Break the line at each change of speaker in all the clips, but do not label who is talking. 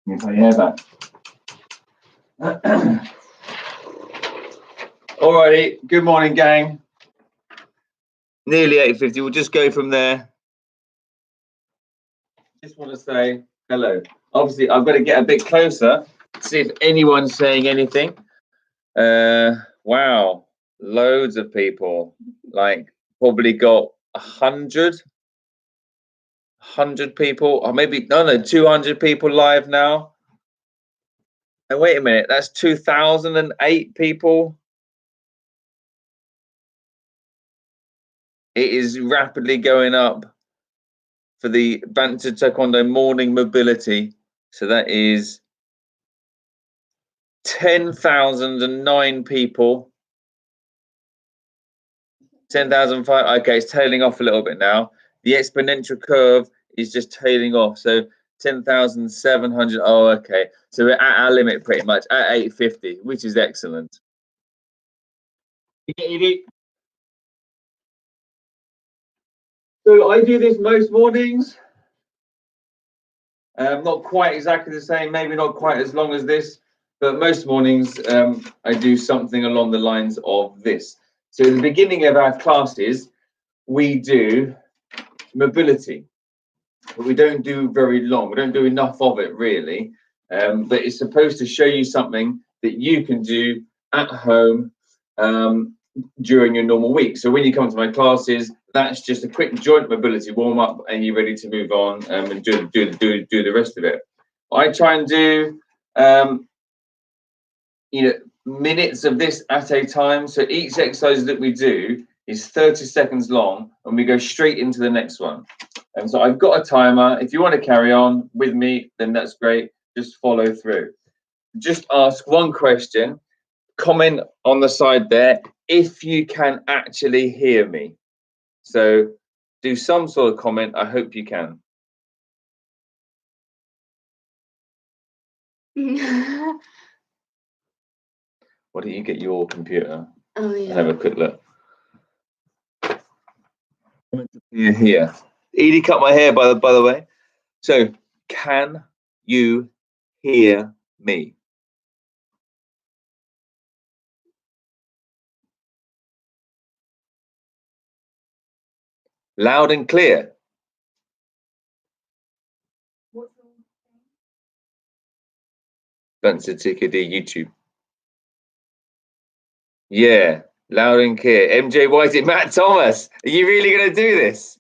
You put your hair back. Alrighty, good morning, gang. Nearly 8:50. We'll just go from there. Just want to say hello. Obviously, I've got to get a bit closer to see if anyone's saying anything. Wow, loads of people. Like probably got 100 people, or maybe no, 200 people live now. And wait a minute, that's 2008 people. It is rapidly going up for the Banstead Taekwondo morning mobility. So that is 10,009 people. 10,005. Okay, it's tailing off a little bit now. The exponential curve is just tailing off. So 10,700. Oh, okay. So we're at our limit pretty much at 850, which is excellent. So I do this most mornings. Not quite exactly the same, maybe not quite as long as this, but most mornings I do something along the lines of this. So in the beginning of our classes, we do mobility, but we don't do very long. We don't do enough of it really, but it's supposed to show you something that you can do at home during your normal week. So when you come to my classes, that's just a quick joint mobility warm up, and you're ready to move on and do the rest of it. I try and do minutes of this at a time. So each exercise that we do is 30 seconds long, and we go straight into the next one. And so I've got a timer. If you want to carry on with me, then that's great. Just follow through. Just ask one question. Comment on the side there if you can actually hear me. So do some sort of comment. I hope you can. Why don't you get your computer and have a quick look? You're here. Edie cut my hair by the way. So can you hear me? Loud and clear. Banstead TKD YouTube. Yeah, loud and clear. MJ White, Matt Thomas. Are you really going to do this?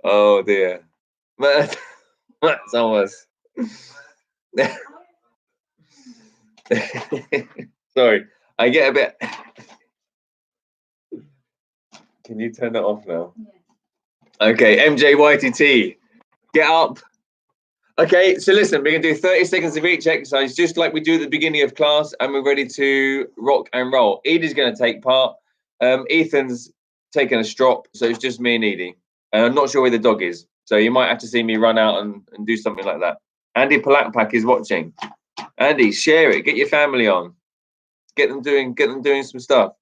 Oh dear. Matt Thomas. Sorry, I get a bit. Can you turn that off now? Yeah. Okay, MJ YTT, get up. Okay, so listen, we're gonna do 30 seconds of each exercise, just like we do at the beginning of class, and we're ready to rock and roll. Edie's gonna take part. Ethan's taking a strop, so it's just me and Edie. And I'm not sure where the dog is, so you might have to see me run out and do something like that. Andy Palakpak is watching. Andy, share it. Get your family on. Get them doing some stuff.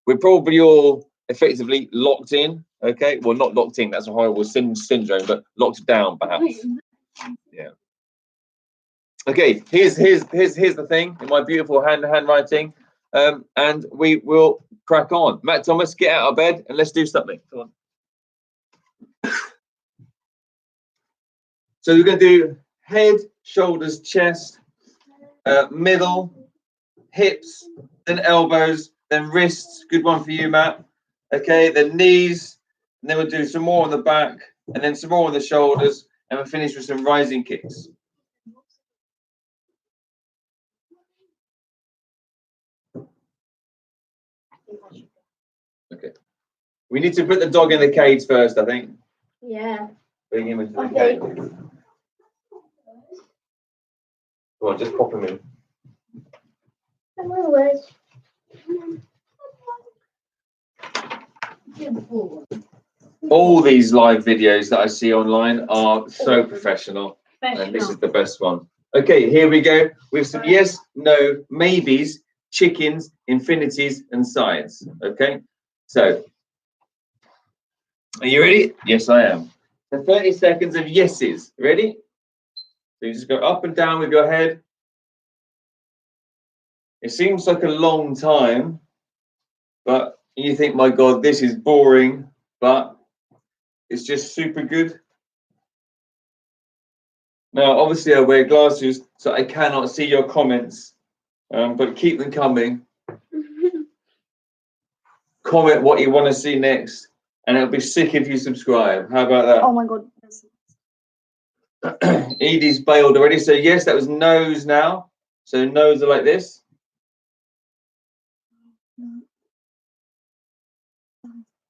We're probably all effectively locked in. Okay, well, not locked in. That's a horrible syndrome, but locked down, perhaps. Yeah. Okay. Here's the thing in my beautiful handwriting, and we will crack on. Matt Thomas, get out of bed and let's do something. Come on. So we're going to do head, shoulders, chest, middle, hips, then elbows, then wrists. Good one for you, Matt. Okay, then knees, and then we'll do some more on the back, and then some more on the shoulders, and we'll finish with some rising kicks. Okay. We need to put the dog in the cage first, I think.
Yeah.
Bring him into the cage. Come on, just pop him in. All these live videos that I see online are so professional, and this is the best one. Okay, here we go with some yes, no, maybes, chickens, infinities, and sides. Okay, so are you ready? Yes, I am. So 30 seconds of yeses. Ready? So you just go up and down with your head. It seems like a long time, but you think, my God, this is boring, but it's just super good. Now, obviously, I wear glasses, so I cannot see your comments, but keep them coming. Comment what you want to see next, and it'll be sick if you subscribe. How about that?
Oh my God.
Edie's bailed already. So yes, that was nose now. So nose are like this.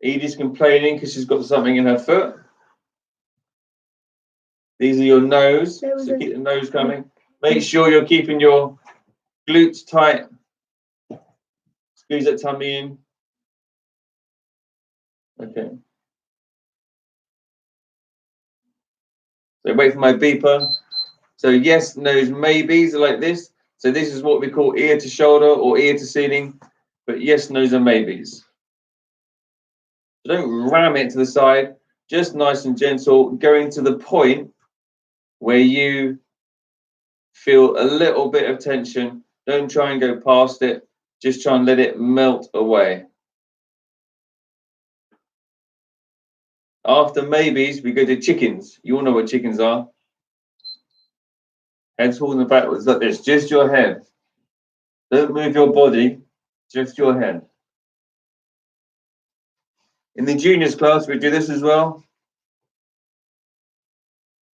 Edie's complaining because she's got something in her foot. These are your nose. So keep the nose coming. Make sure you're keeping your glutes tight. Squeeze that tummy in. Okay. So wait for my beeper. So yes, nose, maybes are like this. So this is what we call ear to shoulder or ear to ceiling. But yes, no's and maybes. Don't ram it to the side. Just nice and gentle, going to the point where you feel a little bit of tension. Don't try and go past it. Just try and let it melt away. After maybes, we go to chickens. You all know what chickens are. Head's holding backwards like this. Just your head. Don't move your body. Just your head. In the juniors class, we do this as well.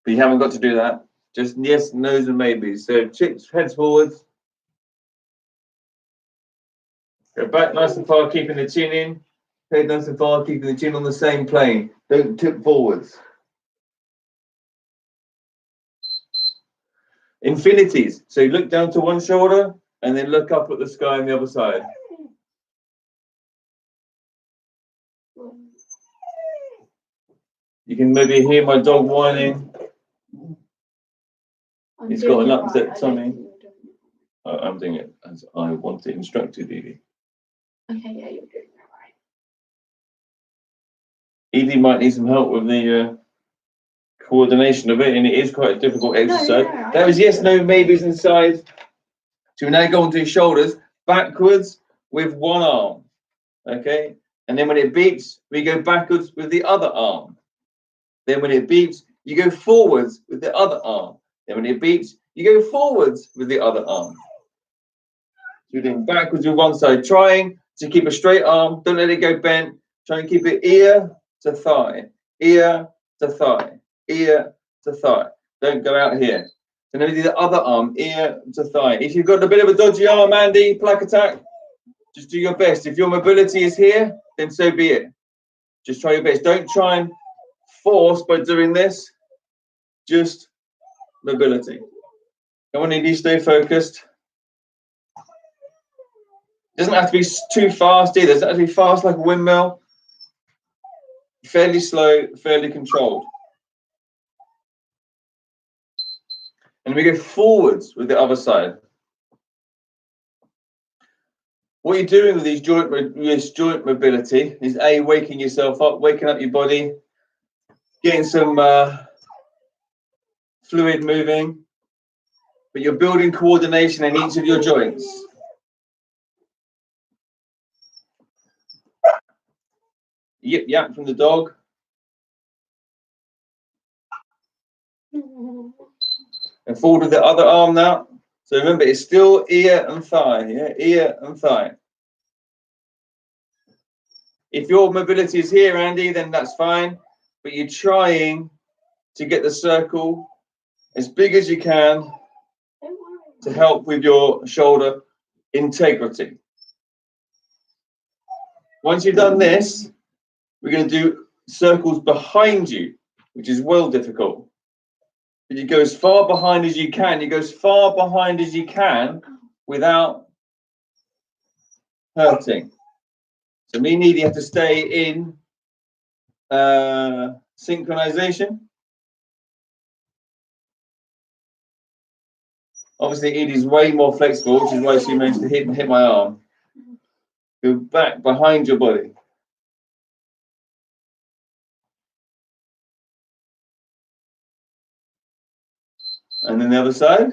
But you haven't got to do that. Just yes, no's, and maybes. So chicks, heads forwards. Go back nice and far, keeping the chin in. Head nice and far, keeping the chin on the same plane. Don't tip forwards. Infinities. So you look down to one shoulder and then look up at the sky on the other side. You can maybe hear my dog whining. He's got an upset tummy. I'm doing it as I want it instructed, Edie.
Okay, yeah, you're doing that right.
Edie might need some help with the coordination of it, and it is quite a difficult exercise.
No,
that was yes, no, maybes inside. So we now go onto your shoulders, backwards with one arm. Okay? And then when it beeps, we go backwards with the other arm. Then when it beeps, you go forwards with the other arm. Then when it beeps, you go forwards with the other arm. So you're doing backwards with one side, trying to keep a straight arm. Don't let it go bent. Try and keep it ear to thigh, ear to thigh, ear to thigh. Don't go out here. So now we do the other arm, ear to thigh. If you've got a bit of a dodgy arm, Andy, plaque attack, just do your best. If your mobility is here, then so be it. Just try your best. Don't try and force by doing this. Just mobility. I want you to stay focused. Doesn't have to be too fast either. It doesn't have to be fast like a windmill. Fairly slow, fairly controlled. And we go forwards with the other side. What you're doing with this joint mobility is A, waking yourself up, waking up your body, getting some fluid moving, but you're building coordination in each of your joints. Yip yap from the dog. And forward with the other arm now. So remember, it's still ear and thigh, yeah? Ear and thigh. If your mobility is here, Andy, then that's fine. But you're trying to get the circle as big as you can to help with your shoulder integrity. Once you've done this, we're going to do circles behind you, which is well difficult. But you go as far behind as you can. You go as far behind as you can without hurting. So me and Edie have to stay in synchronization. Obviously, Edie's way more flexible, which is why she managed to hit my arm. Go back behind your body. And then the other side.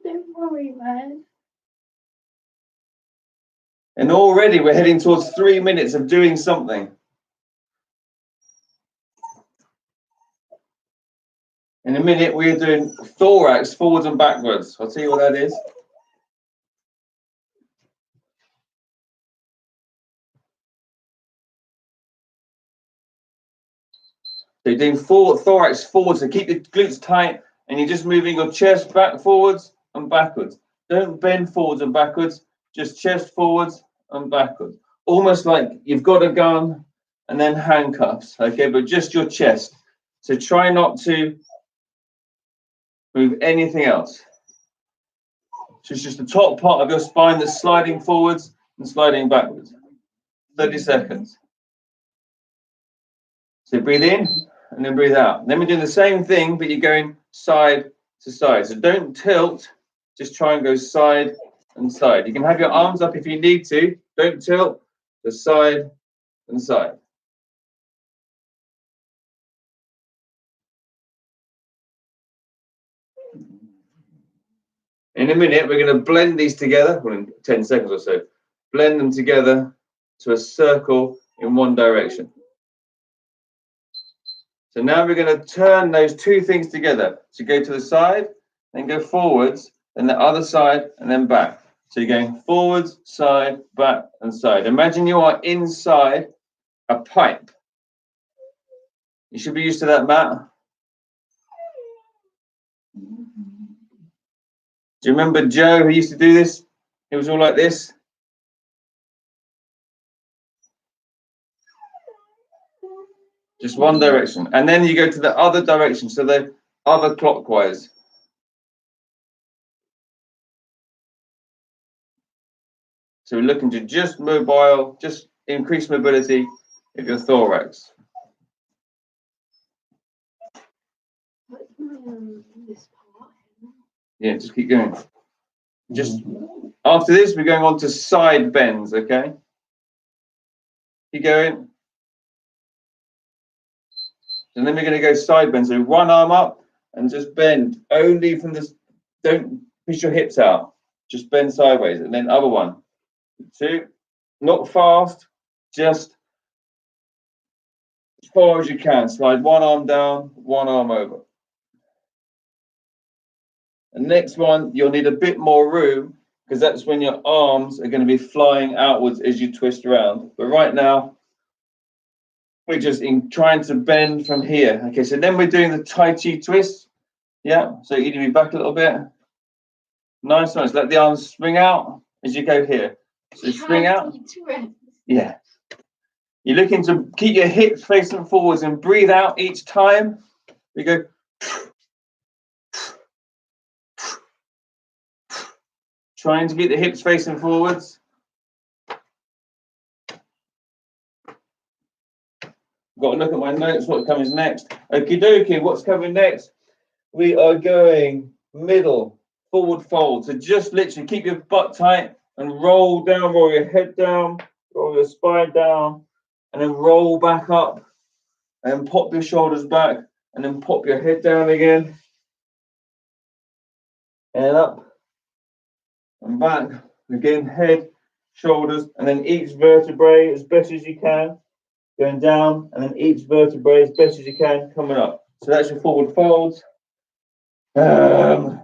Don't worry, man.
And already we're heading towards 3 minutes of doing something. In a minute, we're doing thorax forwards and backwards. I'll tell you what that is. So you're doing thorax forwards, so keep your glutes tight, and you're just moving your chest back forwards and backwards. Don't bend forwards and backwards, just chest forwards and backwards. Almost like you've got a gun and then handcuffs, okay, but just your chest. So try not to move anything else. So it's just the top part of your spine that's sliding forwards and sliding backwards. 30 seconds. So breathe in and then breathe out. Then we're doing the same thing, but you're going side to side. So don't tilt, just try and go side and side. You can have your arms up if you need to. Don't tilt, just side and side. In a minute, we're going to blend these together, well, in 10 seconds or so. Blend them together to a circle in one direction. So now we're going to turn those two things together. So go to the side, then go forwards, then the other side, and then back. So you're going forwards, side, back, and side. Imagine you are inside a pipe. You should be used to that, Matt. Do you remember Joe who used to do this? It was all like this. Just one direction. And then you go to the other direction, so the other clockwise. So we're looking to just increase mobility of your thorax.
This part.
Yeah, just keep going. Just after this, we're going on to side bends, okay? Keep going. And then we're going to go side bend. So one arm up and just bend only from this. Don't push your hips out. Just bend sideways. And then other one. Two. Not fast. Just as far as you can. Slide one arm down, one arm over. And next one, you'll need a bit more room because that's when your arms are going to be flying outwards as you twist around. But right now, we're just trying to bend from here. Okay, so then we're doing the Tai Chi twist. Yeah, so you need to be back a little bit. Nice. Let the arms spring out as you go here. So spring out. Yeah. You're looking to keep your hips facing forwards and breathe out each time. We go. Trying to get the hips facing forwards. Got to look at my notes, what comes next. Okie dokie, what's coming next? We are going middle, forward fold. So just literally keep your butt tight and roll down, roll your head down, roll your spine down, and then roll back up, and pop your shoulders back, and then pop your head down again. And up, and back. Again, head, shoulders, and then each vertebrae as best as you can. Going down, and then each vertebrae as best as you can, coming up. So that's your forward folds. Forgot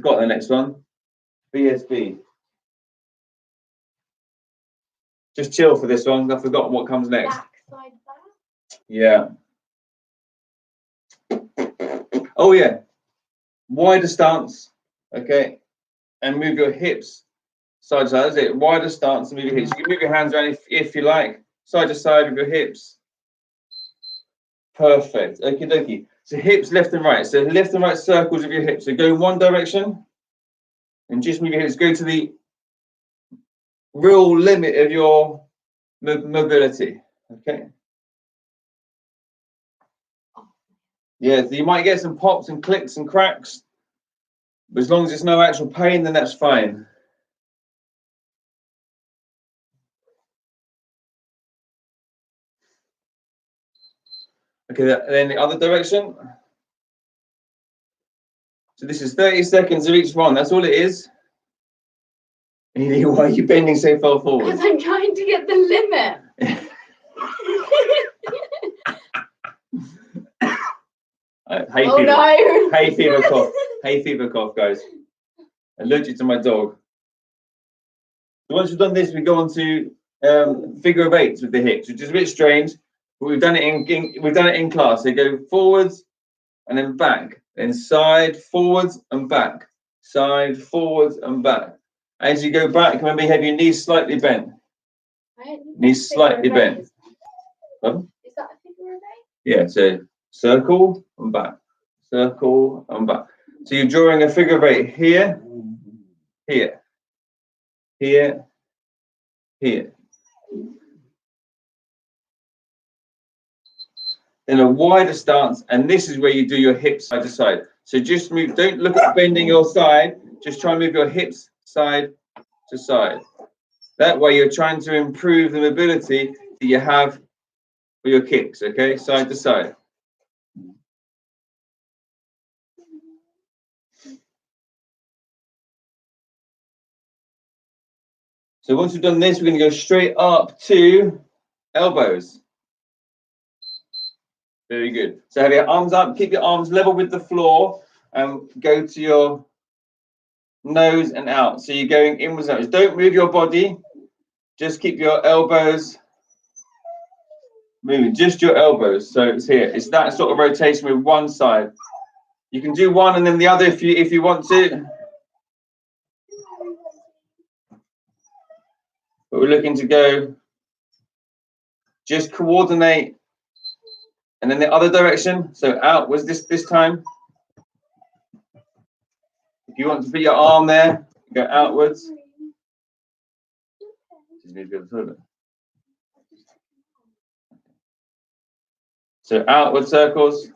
the next one. BSB. Just chill for this one. I've forgotten what comes next.
Back, side, back.
Yeah. Oh yeah. Wider stance. Okay. And move your hips side to side. That's it. Wider stance and move your hips. You can move your hands around if you like. Side to side with your hips. Perfect. Okie dokie. So hips left and right. So left and right circles of your hips. So go in one direction and just move your hips. Go to the real limit of your mobility. Okay. Yeah, so you might get some pops and clicks and cracks, but as long as it's no actual pain, then that's fine. Okay, then the other direction. So this is 30 seconds of each one. That's all it is. Why are you bending so far forward?
Because I'm trying to get the limit.
Hay fever. No. Hay fever cough. Hay fever cough, guys. Allergic to my dog. So once we've done this, we go on to figure of eights with the hips, which is a bit strange, but we've done it in class. So go forwards and then back, then side, forwards and back, side, forwards and back. As you go back, remember you have your knees slightly bent. Knees slightly bent. Pardon? Is that a figure of eight? Yeah, so circle and back, circle and back. So you're drawing a figure of eight here, here, here, here. Then a wider stance, and this is where you do your hips side to side. So just move, don't look at bending your side, just try and move your hips side to side. That way you're trying to improve the mobility that you have for your kicks, okay? Side to side. So once we've done this, we're going to go straight up to elbows. Very good. So have your arms up, keep your arms level with the floor, and go to your nose and out. So you're going inwards and outwards. Don't move your body. Just keep your elbows moving. Just your elbows. So it's here. It's that sort of rotation with one side. You can do one and then the other if you want to. But we're looking to go. Just coordinate. And then the other direction. So out was this time. If you want to put your arm there, go outwards. Just need to go to the toilet. So outward circles.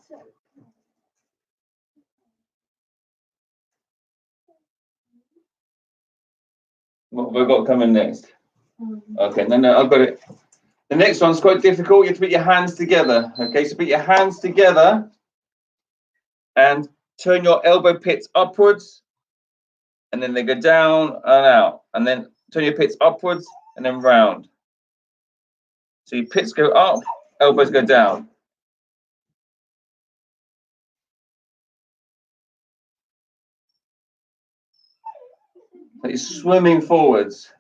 What have I got coming next? Okay, no, I've got it. The next one's quite difficult. You have to put your hands together. Okay, so put your hands together and turn your elbow pits upwards, and then they go down and out, and then turn your pits upwards and then round. So your pits go up, elbows go down. So you're swimming forwards.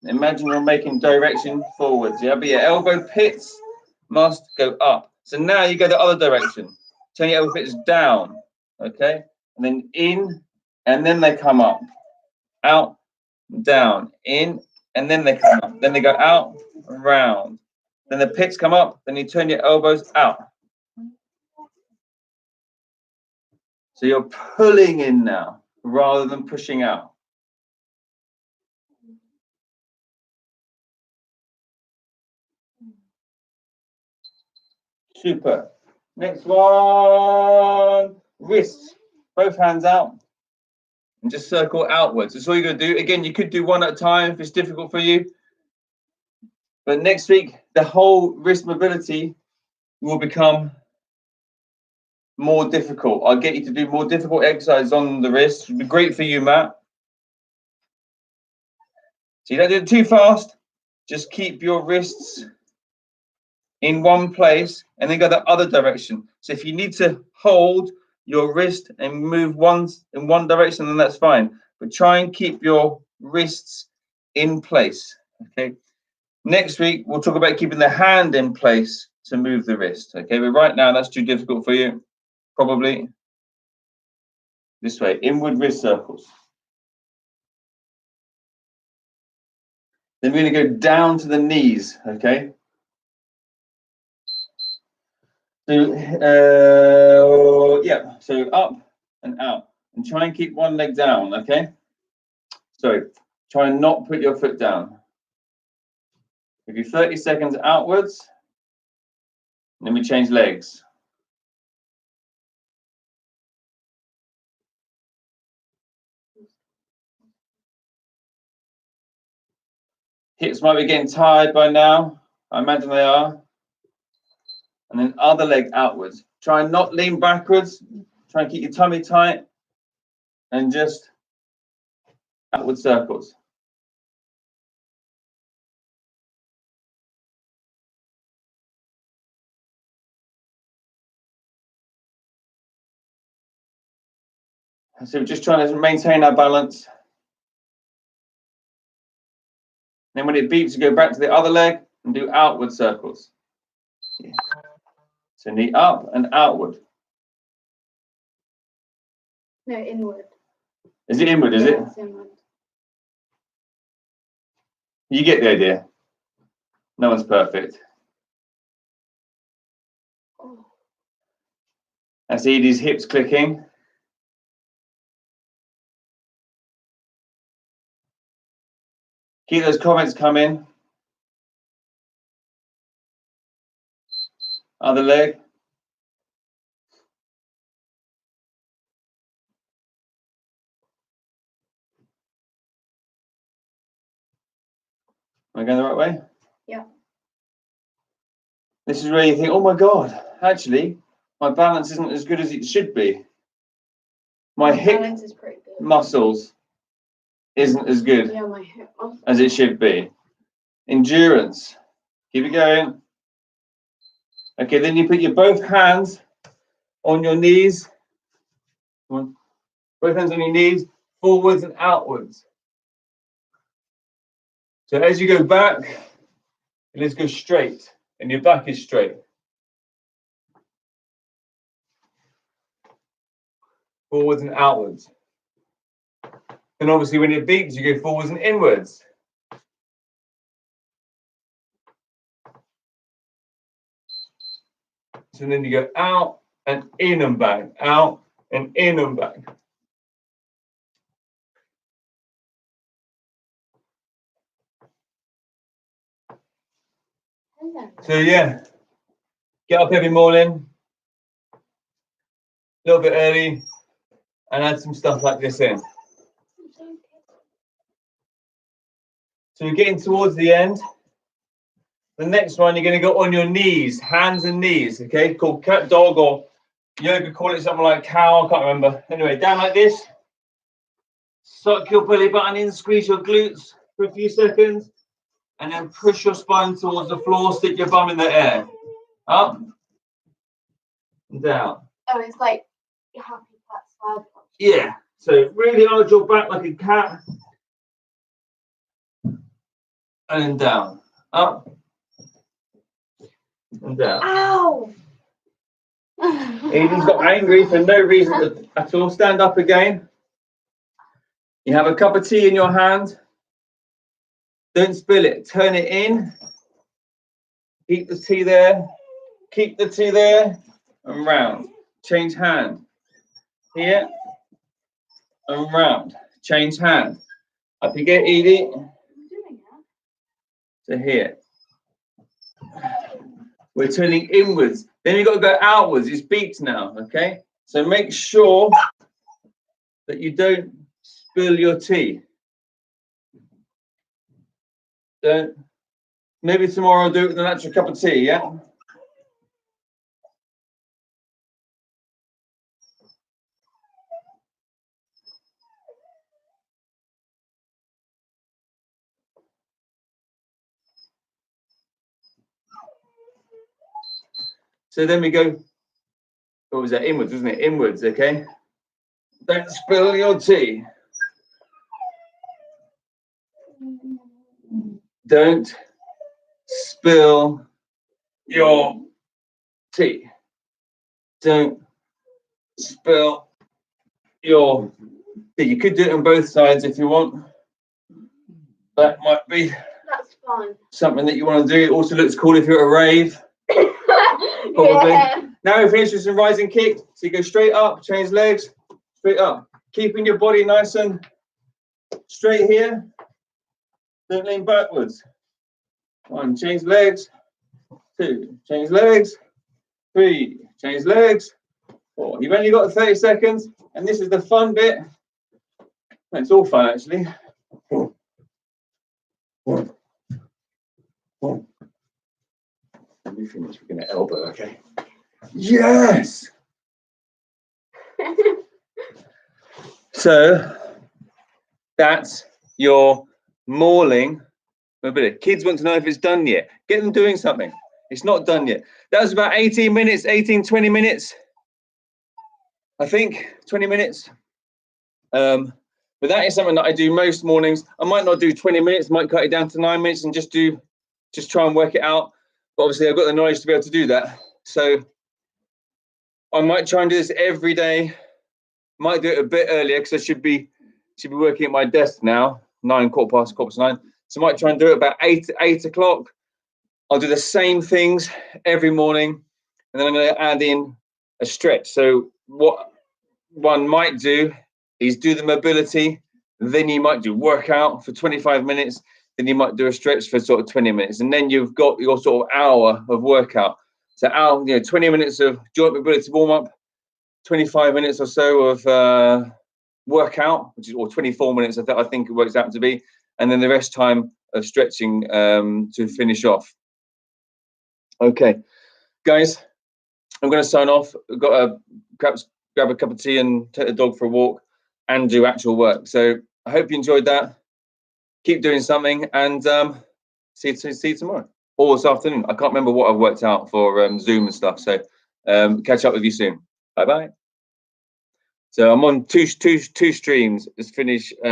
Imagine you're making direction forwards, yeah? But your elbow pits must go up. So now you go the other direction. Turn your elbow pits down, okay? And then in, and then they come up. Out, down, in, and then they come up. Then they go out, round. Then the pits come up, then you turn your elbows out. So you're pulling in now, rather than pushing out. Super. Next one, wrists. Both hands out. And just circle outwards. That's all you're going to do. Again, you could do one at a time if it's difficult for you. But next week, the whole wrist mobility will become more difficult. I'll get you to do more difficult exercises on the wrist. It'll be great for you, Matt. So you don't do it too fast. Just keep your wrists in one place and then go the other direction. So if you need to hold your wrist and move once in one direction, then that's fine. But try and keep your wrists in place. Okay. Next week, we'll talk about keeping the hand in place to move the wrist. Okay, but right now that's too difficult for you. Probably this way, inward wrist circles. Then we're going to go down to the knees. Okay. So yeah, so up and out, and try and keep one leg down. Okay. So try and not put your foot down. Give you 30 seconds outwards, and then we change legs. Hips might be getting tired by now. I imagine they are. And then other leg outwards. Try and not lean backwards. Try and keep your tummy tight. And just outward circles. So we're just trying to maintain our balance. Then when it beeps, you go back to the other leg and do outward circles. Yeah. So knee up and outward.
No, inward.
Is it inward, is it?
It's inward.
You get the idea. No one's perfect.
Oh.
I see these hips clicking. Keep those comments coming. Other leg. Am I going the right way?
Yeah.
This is where you think, oh my God, actually, my balance isn't as good as it should be. My hip
balance is pretty good.
muscles isn't as good
my hip muscles.
as it should be. Endurance. Keep it going. Okay, then you put your both hands on your knees. Come on. Both hands on your knees, forwards and outwards. So as you go back, let's go straight, and your back is straight. Forwards and outwards. And obviously when it beeps, you go forwards and inwards. So then you go out and in and back, out and in and back. So yeah, get up every morning, a little bit early, and add some stuff like this in. So we're getting towards the end. The next one, you're going to go on your knees, hands and knees, okay? Called cat dog, or yoga call it something like cow, I can't remember. Anyway, down like this. Suck your belly button in, squeeze your glutes for a few seconds, and then push your spine towards the floor, stick your bum in the air. Up and down.
Oh, it's like your happy cat side.
Yeah, so really arch your back like a cat. And then down. Up and down.
Ow!
Aiden's got angry for no reason at all. Stand up again. You have a cup of tea in your hand. Don't spill it. Turn it in. Keep the tea there. Keep the tea there. And round. Change hand. Here. And round. Change hand. Up you get, Edie. To here. We're turning inwards. Then you've got to go outwards. It's beats now, okay? So make sure that you don't spill your tea. Don't. Maybe tomorrow I'll do it with an extra cup of tea, yeah? So then we go, what was that? Inwards, wasn't it? Inwards, okay? Don't spill your tea. Don't spill your tea. Don't spill your tea. You could do it on both sides if you want. That might be
That's fun.
something that you want to do. It also looks cool if you're at a rave. Probably. Yeah. Now we finish with some rising kick. So you go straight up, change legs, straight up. Keeping your body nice and straight here. Don't lean backwards. 1, change legs. 2, change legs. 3, change legs. 4. You've only got 30 seconds, and this is the fun bit. It's all fun actually. 1, When we finish, we're going to elbow, okay? Yes! So, that's your morning mobility. Kids want to know if it's done yet. Get them doing something. It's not done yet. That was about 18 minutes, 20 minutes. I think 20 minutes. But that is something that I do most mornings. I might not do 20 minutes, might cut it down to 9 minutes and just try and work it out. But obviously I've got the knowledge to be able to do that. So I might try and do this every day. Might do it a bit earlier because I should be working at my desk now, 9, quarter past 9. So I might try and do it about 8 o'clock. I'll do the same things every morning, and then I'm going to add in a stretch. So what one might do is do the mobility, then you might do workout for 25 minutes, then you might do a stretch for sort of 20 minutes, and then you've got your sort of hour of workout. So 20 minutes of joint mobility warm up, 25 minutes or so of workout, which is, or 24 minutes, I think it works out to be, and then the rest time of stretching to finish off. Okay, guys, I'm going to sign off. I've got to perhaps grab a cup of tea and take the dog for a walk and do actual work. So I hope you enjoyed that. Keep doing something, and see you tomorrow or this afternoon. I can't remember what I've worked out for Zoom and stuff. So catch up with you soon. Bye bye. So I'm on two streams. Let's finish. I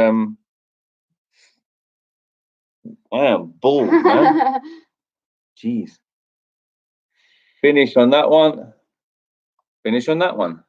am bald, man. Jeez. Finish on that one. Finish on that one.